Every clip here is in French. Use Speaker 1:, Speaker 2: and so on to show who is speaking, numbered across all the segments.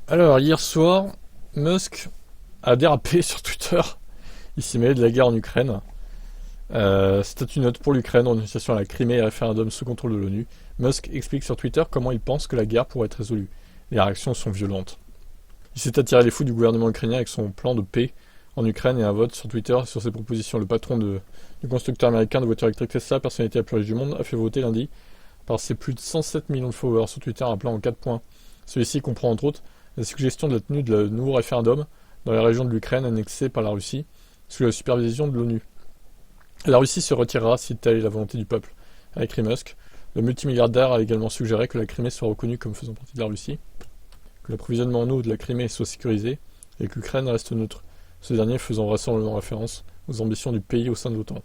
Speaker 1: Alors, hier soir, Musk a dérapé sur Twitter. Il s'est mêlé de la guerre en Ukraine. Statut note pour l'Ukraine, renonciation à la Crimée et référendum sous contrôle de l'ONU. Musk explique sur Twitter comment il pense que la guerre pourrait être résolue. Les réactions sont violentes. Il s'est attiré les fous du gouvernement ukrainien avec son plan de paix en Ukraine et un vote sur Twitter sur ses propositions. Le patron du constructeur américain de voitures électriques Tesla, personnalité la plus riche du monde, a fait voter lundi par ses plus de 107 millions de followers sur Twitter un plan en 4 points. Celui-ci comprend entre autres la suggestion de la tenue de nouveau référendum dans les régions de l'Ukraine annexées par la Russie, sous la supervision de l'ONU. La Russie se retirera si telle est la volonté du peuple, a écrit Musk. Le multimilliardaire a également suggéré que la Crimée soit reconnue comme faisant partie de la Russie, que l'approvisionnement en eau de la Crimée soit sécurisé et que l'Ukraine reste neutre, ce dernier faisant vraisemblablement référence aux ambitions du pays au sein de l'OTAN.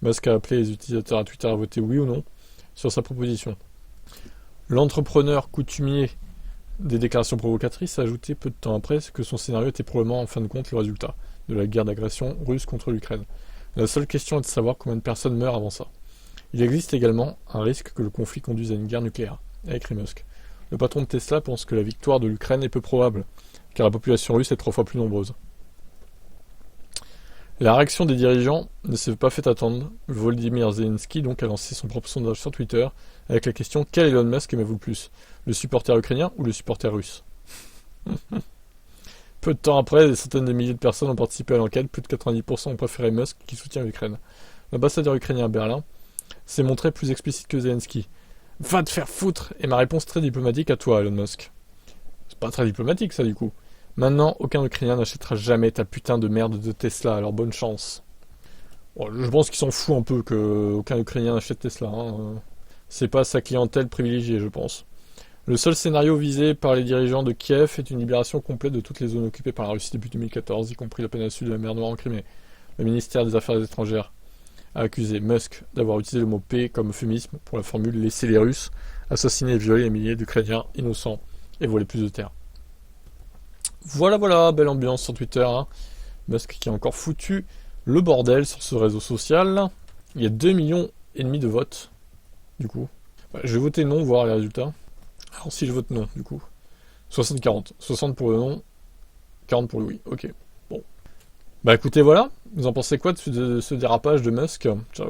Speaker 1: Musk a appelé les utilisateurs à Twitter à voter oui ou non sur sa proposition. L'entrepreneur coutumier des déclarations provocatrices a ajouté peu de temps après que son scénario était probablement en fin de compte le résultat de la guerre d'agression russe contre l'Ukraine. La seule question est de savoir combien de personnes meurent avant ça. Il existe également un risque que le conflit conduise à une guerre nucléaire, a écrit Musk. Le patron de Tesla pense que la victoire de l'Ukraine est peu probable, car la population russe est 3 fois plus nombreuse. La réaction des dirigeants ne s'est pas fait attendre. Volodymyr Zelensky donc a lancé son propre sondage sur Twitter avec la question: quel Elon Musk aimez-vous le plus, le supporter ukrainien ou le supporter russe? Peu de temps après, des centaines de milliers de personnes ont participé à l'enquête. Plus de 90% ont préféré Musk qui soutient l'Ukraine. L'ambassadeur ukrainien à Berlin s'est montré plus explicite que Zelensky. Va te faire foutre! Et ma réponse très diplomatique à toi, Elon Musk. C'est pas très diplomatique ça du coup. Maintenant, aucun Ukrainien n'achètera jamais ta putain de merde de Tesla, alors bonne chance. Bon, je pense qu'il s'en fout un peu qu'aucun Ukrainien n'achète Tesla. C'est pas sa clientèle privilégiée, je pense. Le seul scénario visé par les dirigeants de Kiev est une libération complète de toutes les zones occupées par la Russie depuis 2014, y compris la péninsule de la mer Noire en Crimée. Le ministère des Affaires étrangères a accusé Musk d'avoir utilisé le mot paix comme euphémisme pour la formule laisser les Russes assassiner et violer les milliers d'Ukrainiens innocents et voler plus de terre. Voilà, belle ambiance sur Twitter. Musk qui a encore foutu le bordel sur ce réseau social. Il y a 2,5 millions de votes, du coup. Je vais voter non, voir les résultats. Alors si je vote non, du coup. 60-40. 60 pour le non, 40 pour le oui. Ok, bon. Écoutez, voilà. Vous en pensez quoi de ce dérapage de Musk? Ciao.